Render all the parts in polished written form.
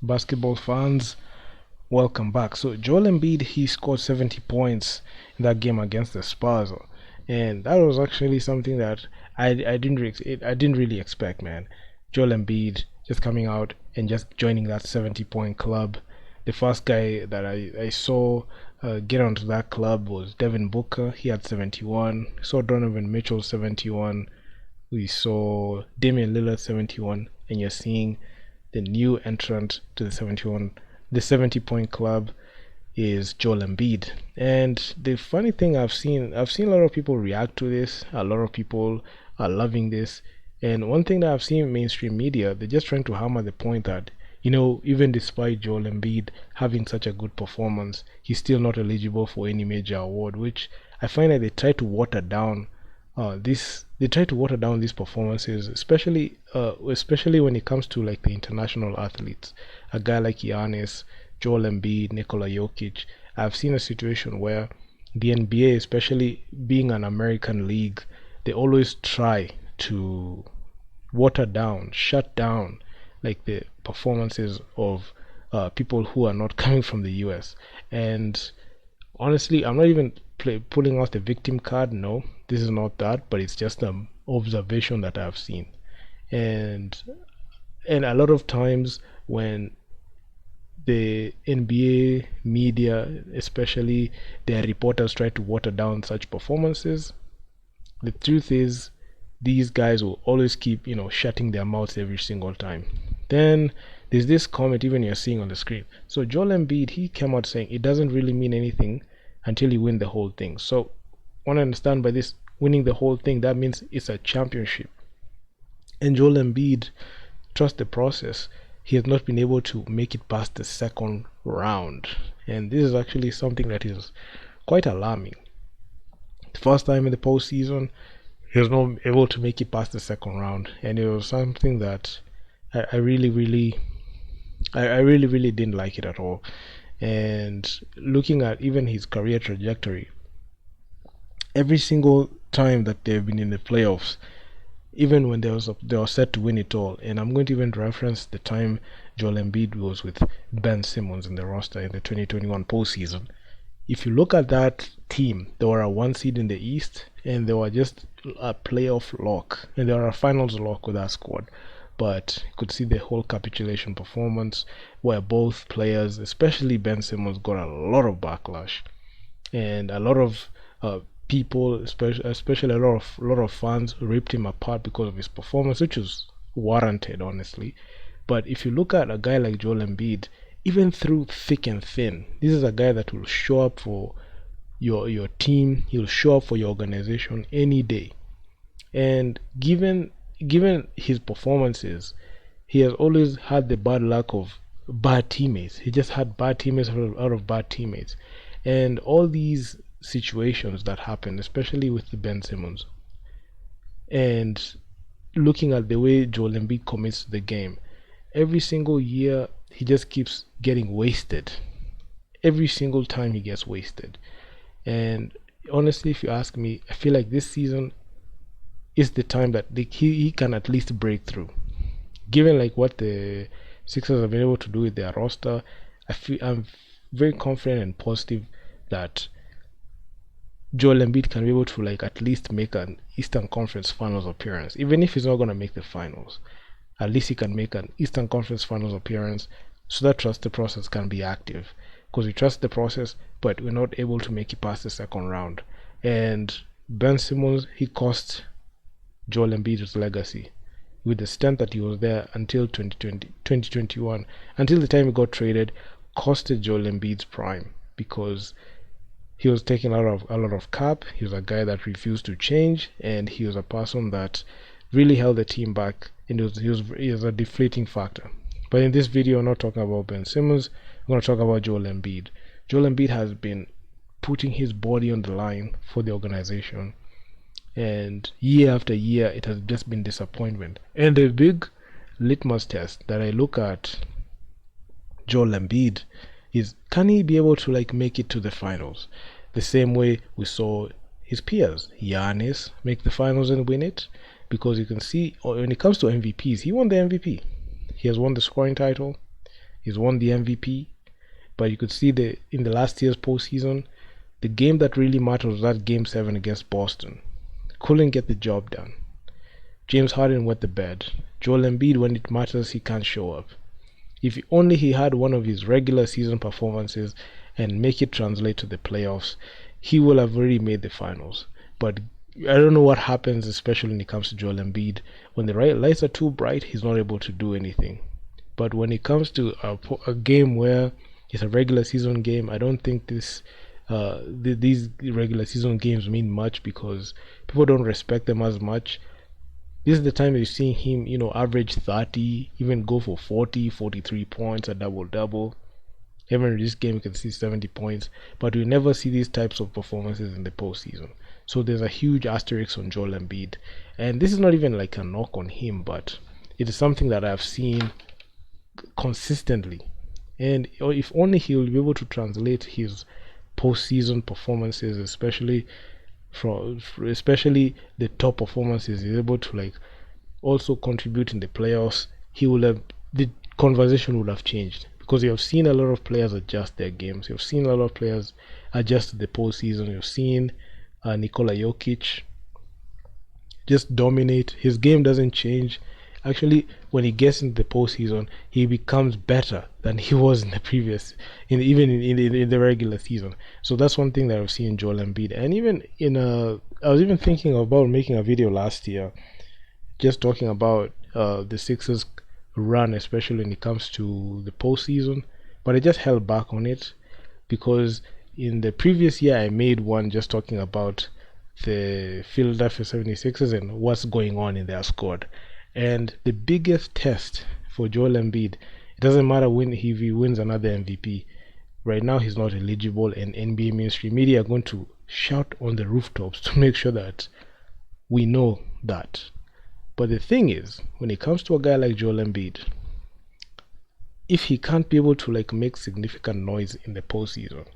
Basketball fans, welcome back. So Joel Embiid, he scored 70 points in that game against the Spurs, and that was actually something that I didn't really expect, man. Joel Embiid just coming out and just joining that 70-point club. The first guy that I saw get onto that club was Devin Booker. He had 71. Saw Donovan Mitchell 71. We saw Damian Lillard 71, and you're seeing the new entrant to the 70-point club is Joel Embiid. And the funny thing I've seen a lot of people react to this. A lot of people are loving this. And one thing that I've seen in mainstream media, they're just trying to hammer the point that, even despite Joel Embiid having such a good performance, he's still not eligible for any major award, which I find that they try to water down this they try to water down these performances, especially when it comes to like the international athletes. A guy like Giannis, Joel Embiid, Nikola Jokic. I've seen a situation where the NBA, especially being an American league, they always try to water down, shut down, like the performances of people who are not coming from the US. And honestly, I'm not even pulling out the victim card. No, this is not that, but it's just an observation that I've seen. And a lot of times when the NBA media, especially their reporters, try to water down such performances, the truth is these guys will always keep, shutting their mouths every single time. Then there's this comment even you're seeing on the screen. So Joel Embiid, he came out saying it doesn't really mean anything until you win the whole thing. So want to understand by this winning the whole thing, that means it's a championship. And Joel Embiid, trust the process. He has not been able to make it past the second round. And this is actually something that is quite alarming. The first time in the postseason, he was not able to make it past the second round. And it was something that I really, really, I really, really didn't like it at all. And looking at even his career trajectory, every single time that they've been in the playoffs, even when they were set to win it all. And I'm going to even reference the time Joel Embiid was with Ben Simmons in the roster in the 2021 postseason. If you look at that team, they were a one seed in the East, and they were just a playoff lock, and they were a finals lock with that squad. But you could see the whole capitulation performance where both players, especially Ben Simmons, got a lot of backlash, and a lot of people, especially a lot of fans, ripped him apart because of his performance, which was warranted, honestly. But if you look at a guy like Joel Embiid, even through thick and thin, this is a guy that will show up for your team. He'll show up for your organization any day. And given his performances, he has always had the bad luck of bad teammates. He just had bad teammates out of bad teammates. And all these situations that happen, especially with the Ben Simmons, and looking at the way Joel Embiid commits to the game, every single year he just keeps getting wasted. Every single time he gets wasted. And honestly, if you ask me, I feel like this season is the time that he can at least break through. Given like what the Sixers have been able to do with their roster, I'm very confident and positive that Joel Embiid can be able to like at least make an Eastern Conference Finals appearance. Even if he's not going to make the finals, at least he can make an Eastern Conference Finals appearance, so that trust the process can be active. Because we trust the process, but we're not able to make it past the second round. And Ben Simmons, he cost Joel Embiid's legacy with the stint that he was there until 2021, until the time he got traded, costed Joel Embiid's prime because he was taking a lot of cap. He was a guy that refused to change, and he was a person that really held the team back, and he was a deflating factor. But in this video, I'm not talking about Ben Simmons. I'm going to talk about Joel Embiid. Joel Embiid has been putting his body on the line for the organization, and year after year, it has just been disappointment. And the big litmus test that I look at Joel Embiid is, can he be able to like make it to the finals the same way we saw his peers Giannis make the finals and win it? Because you can see when it comes to MVPs, he won the MVP. He has won the scoring title, He's won the MVP, but you could see in the last year's postseason, the game that really mattered was that Game 7 against Boston. Couldn't get the job done. James Harden wet the bed. Joel Embiid, when it matters, he can't show up. If only he had one of his regular season performances and make it translate to the playoffs, he will have already made the finals. But I don't know what happens, especially when it comes to Joel Embiid. When the lights are too bright, he's not able to do anything. But when it comes to a game where it's a regular season game, I don't think these regular season games mean much because people don't respect them as much. This is the time you're seeing him, average 30, even go for 40, 43 points, a double-double. Even in this game, you can see 70 points, but we never see these types of performances in the postseason. So there's a huge asterisk on Joel Embiid. And this is not even like a knock on him, but it is something that I've seen consistently. And if only he will be able to translate his postseason performances, especially the top performances, he's able to also contribute in the playoffs, the conversation would have changed, because you have seen a lot of players adjust their games. You've seen a lot of players adjust to the postseason. You've seen Nikola Jokic just dominate. His game doesn't change. Actually, when he gets into the postseason, he becomes better than he was in the previous, even in the regular season. So that's one thing that I've seen in Joel Embiid. And even I was even thinking about making a video last year, just talking about the Sixers run, especially when it comes to the postseason. But I just held back on it because in the previous year I made one just talking about the Philadelphia 76ers and what's going on in their squad. And the biggest test for Joel Embiid, it doesn't matter if he wins another MVP. Right now he's not eligible, and NBA mainstream media are going to shout on the rooftops to make sure that we know that. But the thing is, when it comes to a guy like Joel Embiid, if he can't be able to make significant noise in the postseason,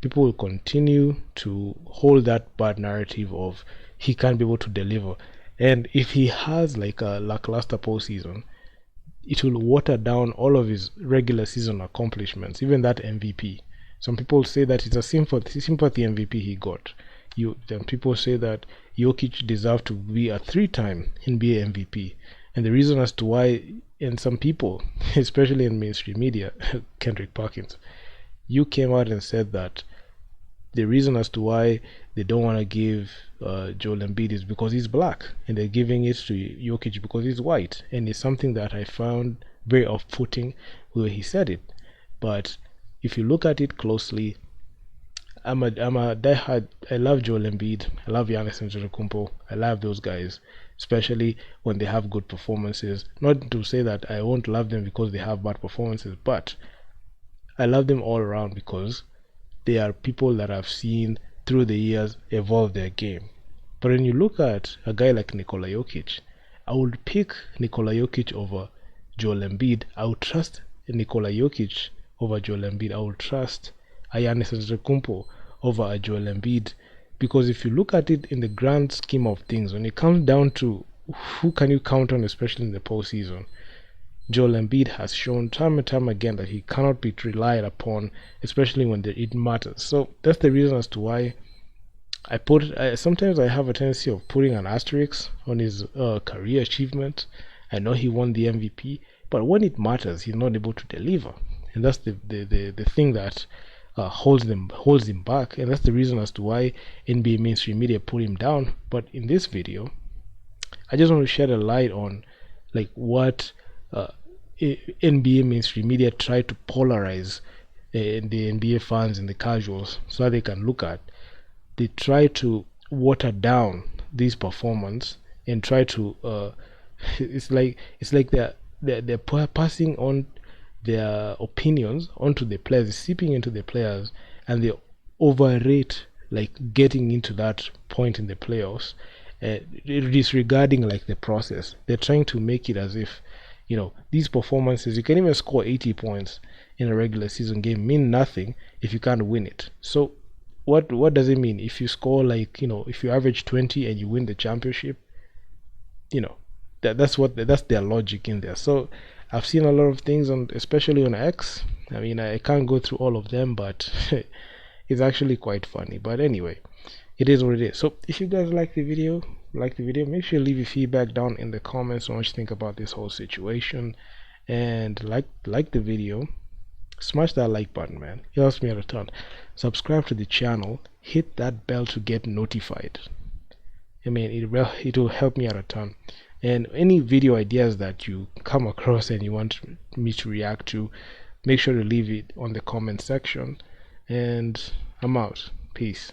people will continue to hold that bad narrative of he can't be able to deliver. And if he has a lackluster postseason, it will water down all of his regular season accomplishments, even that MVP. Some people say that it's a sympathy MVP he got. Then people say that Jokic deserved to be a 3-time NBA MVP. And the reason as to why, and some people, especially in mainstream media, Kendrick Perkins, you came out and said that the reason as to why they don't want to give Joel Embiid is because he's black, and they're giving it to Jokic because he's white. And it's something that I found very off-putting where he said it. But if you look at it closely, I'm a diehard. I love Joel Embiid. I love Giannis Antetokounmpo. I love those guys, especially when they have good performances. Not to say that I won't love them because they have bad performances, but I love them all around because they are people that I've seen through the years evolve their game. But when you look at a guy like Nikola Jokic, I would pick Nikola Jokic over Joel Embiid. I would trust Nikola Jokic over Joel Embiid. I would trust Giannis Antetokounmpo over Joel Embiid, because if you look at it in the grand scheme of things, when it comes down to who can you count on, especially in the postseason, Joel Embiid has shown time and time again that he cannot be relied upon, especially when it matters. So that's the reason as to why sometimes I have a tendency of putting an asterisk on his career achievement. I know he won the MVP, but when it matters, he's not able to deliver, and that's the thing that holds him back, and that's the reason as to why NBA mainstream media put him down. But in this video, I just want to shed a light on what NBA mainstream media try to polarize the NBA fans and the casuals so that they can look at. They try to water down this performance and try to it's like they're passing on their opinions onto the players, seeping into the players, and they overrate getting into that point in the playoffs, disregarding the process. They're trying to make it as if these performances, you can even score 80 points in a regular season game, mean nothing if you can't win it. So what does it mean if you score if you average 20 and you win the championship? That's their logic in there. So I've seen a lot of things on, especially on X. I mean, I can't go through all of them, but it's actually quite funny. But anyway, it is what it is. So if you guys like the video, make sure you leave your feedback down in the comments on what you think about this whole situation, and like the video. Smash that like button, man. It helps me out a ton. Subscribe to the channel. Hit that bell to get notified. I mean, it will help me out a ton. And any video ideas that you come across and you want me to react to, make sure to leave it on the comment section. And I'm out. Peace.